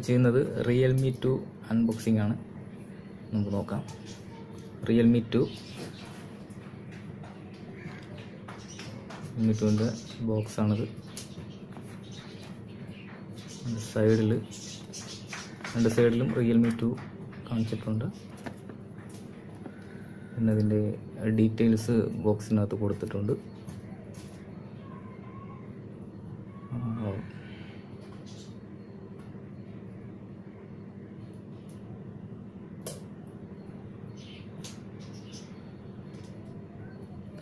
ചെയ്യുന്നത് Realme 2 unboxing ആണ്. നമുക്ക് നോക്കാം. റിയൽമി 2ൻ്റെ ബോക്സാണിത്. രണ്ട് സൈഡിലും റിയൽമി 2 കാണിച്ചിട്ടുണ്ട്. പിന്നെ അതിൻ്റെ ഡീറ്റെയിൽസ് ബോക്സിനകത്ത് കൊടുത്തിട്ടുണ്ട്.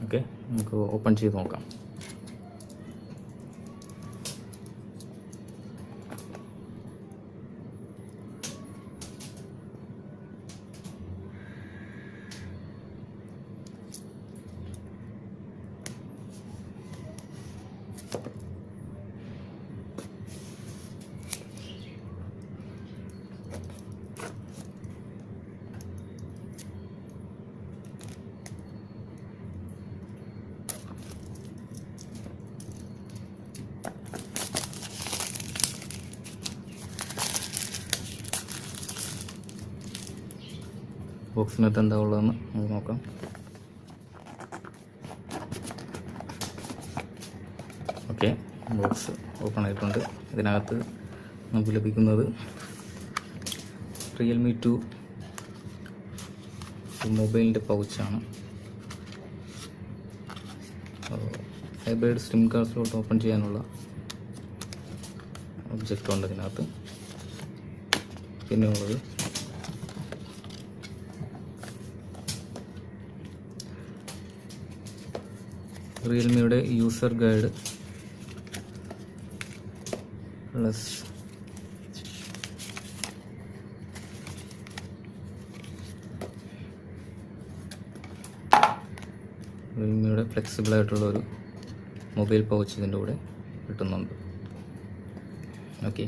ഓക്കെ, നമുക്ക് ഓപ്പൺ ചെയ്ത് നോക്കാം. ബോക്സിനകത്ത് എന്താ ഉള്ളതെന്ന് നമുക്ക് നോക്കാം. ഓക്കെ, ബോക്സ് ഓപ്പൺ ആയിട്ടുണ്ട്. ഇതിനകത്ത് നമുക്ക് ലഭിക്കുന്നത് റിയൽമി 2 മൊബൈലിൻ്റെ പൗച്ചാണ്. Hybrid SIM card slot open ചെയ്യാനുള്ള ഒബ്ജക്റ്റ് ഉണ്ട് ഇതിനകത്ത്. പിന്നെ ഉള്ളത് റിയൽമിയുടെ യൂസർ ഗൈഡ് പ്ലസ് റിയൽമിയുടെ ഫ്ലെക്സിബിൾ ആയിട്ടുള്ള ഒരു മൊബൈൽ പൗച്ച് ഇതിൻ്റെ കൂടെ കിട്ടുന്നുണ്ട്. ഓക്കെ,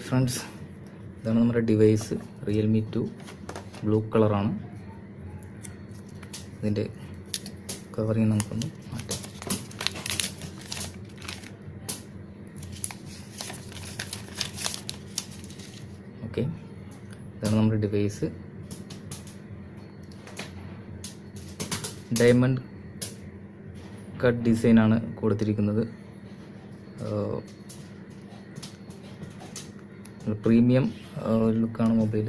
ഫ്രണ്ട്സ്, ഇതാണ് നമ്മുടെ ഡിവൈസ്. റിയൽമി 2 ബ്ലൂ കളറാണ്. ഇതിൻ്റെ കവറിങ് നമുക്കൊന്ന് മാറ്റാം. ഓക്കെ, ഇതാണ് നമ്മുടെ ഡിവൈസ്. ഡയമണ്ട് കട്ട് ഡിസൈനാണ് കൊടുത്തിരിക്കുന്നത്. പ്രീമിയം ലുക്കാണ് മൊബൈൽ.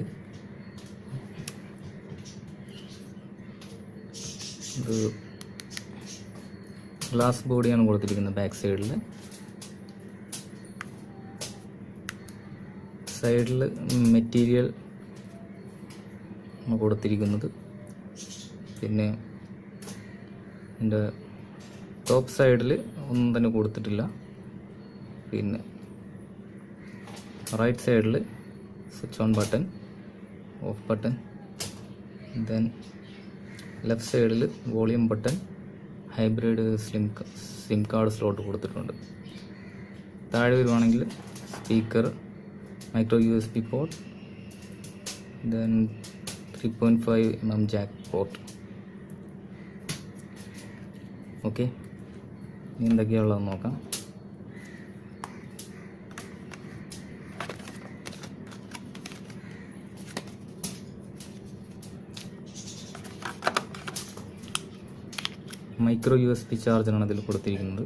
ഇത് ഗ്ലാസ് ബോഡിയാണ് കൊടുത്തിരിക്കുന്നത്. ബാക്ക് സൈഡിൽ മെറ്റീരിയൽ കൊടുത്തിരിക്കുന്നത്. പിന്നെ ഇതിൻ്റെ ടോപ്പ് സൈഡിൽ ഒന്നും തന്നെ കൊടുത്തിട്ടില്ല. പിന്നെ റൈറ്റ് സൈഡിൽ switch on button, off button, then left സൈഡിൽ volume button, hybrid SIM card slot കൊടുത്തിട്ടുണ്ട്. താഴെ വരുവാണെങ്കിൽ speaker, micro USB port, then 3.5mm jack port. Okay, ഇനി എന്തൊക്കെയാണുള്ളതെന്ന് നോക്കാം. മൈക്രോ USB ചാർജറാണ് ഇതിൽ കൊടുത്തിരിക്കുന്നത്.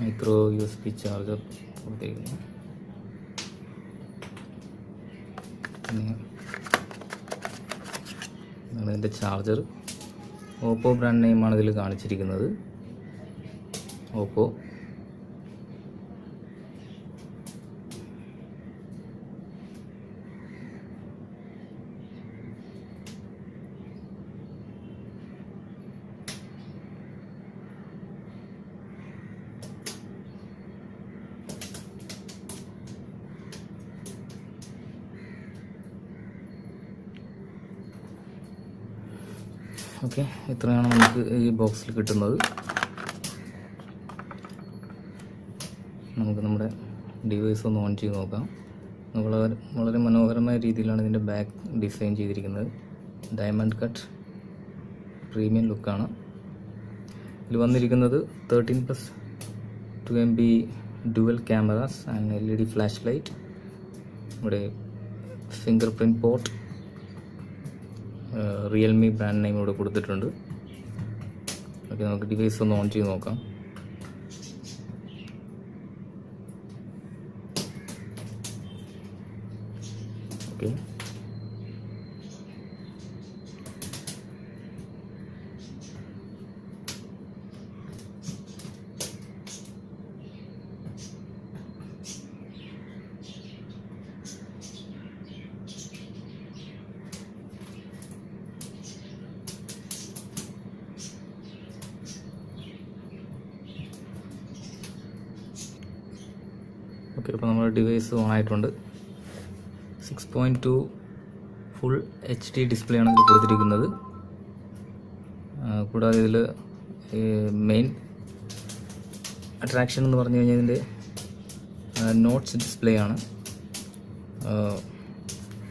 മൈക്രോ USB ചാർജർ കൊടുത്തിരിക്കുന്നു. പിന്നെ ഇതിൻ്റെ ചാർജർ ഓപ്പോ ബ്രാൻഡ് നെയിമാണ് ഇതിൽ കാണിച്ചിരിക്കുന്നത്. ഓപ്പോ. ഓക്കെ, ഇത്രയാണ് നമുക്ക് ഈ ബോക്സിൽ കിട്ടുന്നത്. നമുക്ക് നമ്മുടെ ഡിവൈസ് ഒന്ന് ഓൺ ചെയ്ത് നോക്കാം. വളരെ മനോഹരമായ രീതിയിലാണ് ഇതിൻ്റെ ബാക്ക് ഡിസൈൻ ചെയ്തിരിക്കുന്നത്. ഡയമണ്ട് കട്ട് പ്രീമിയം ലുക്കാണ്. ഇതിൽ വന്നിരിക്കുന്നത് 13+2 MB dual cameras and LED flash light. ഇവിടെ fingerprint port, Realme brand name ഇവിടെ കൊടുത്തിട്ടുണ്ട്. ഓക്കെ, നമുക്ക് ഡിവൈസ് ഒന്ന് ഓൺ ചെയ്ത് നോക്കാം. ഓക്കെ, അപ്പോൾ നമ്മുടെ ഡിവൈസ് ഓൺ ആയിട്ടുണ്ട്. 6.2 ഫുൾ HD ഡിസ്പ്ലേ ആണ് ഇതിൽ കൊടുത്തിരിക്കുന്നത്. കൂടാതെ ഇതിൽ മെയിൻ അട്രാക്ഷൻ എന്ന് പറഞ്ഞു കഴിഞ്ഞാൽ ഇതിൻ്റെ നോട്ട്സ് ഡിസ്പ്ലേ ആണ്.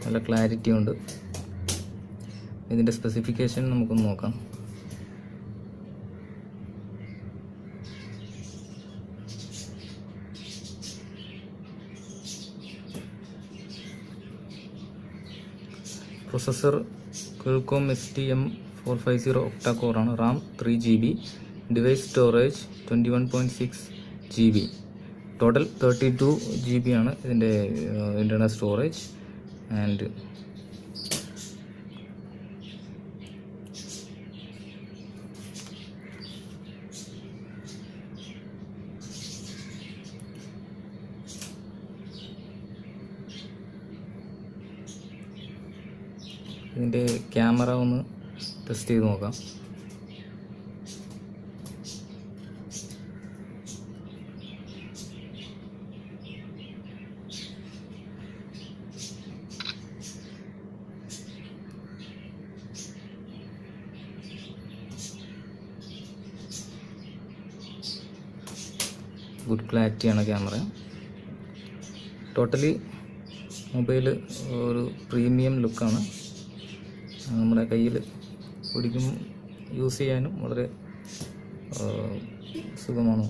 നല്ല ക്ലാരിറ്റി ഉണ്ട്. ഇതിൻ്റെ സ്പെസിഫിക്കേഷൻ നമുക്കൊന്ന് നോക്കാം. പ്രൊസസ്സർ ക്വാൽകോം STM450 ഒക്ടാ കോറാണ്. RAM 3 GB, device storage 21.6 GB, total 32 GB ആണ് ഇതിൻ്റെ ഇൻ്റർണൽ സ്റ്റോറേജ്. ആൻഡ് ഇതിൻ്റെ ക്യാമറ ഒന്ന് ടെസ്റ്റ് ചെയ്ത് നോക്കാം. ഗുഡ് ക്ലാരിറ്റിയാണ് ക്യാമറ. ടോട്ടലി മൊബൈൽ ഒരു പ്രീമിയം ലുക്കാണ്. നമ്മുടെ കയ്യിൽ പിടിക്കും, യൂസ് ചെയ്യാനും വളരെ സുഖമാണ്.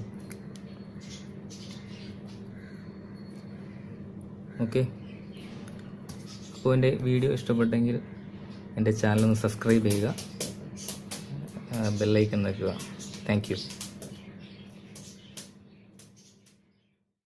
ഓക്കെ, അപ്പോൾ എൻ്റെ വീഡിയോ ഇഷ്ടപ്പെട്ടെങ്കിൽ എൻ്റെ ചാനൽ ഒന്ന് സബ്സ്ക്രൈബ് ചെയ്യുക, ബെല്ലൈക്കൺ നിൽക്കുക. Thank you.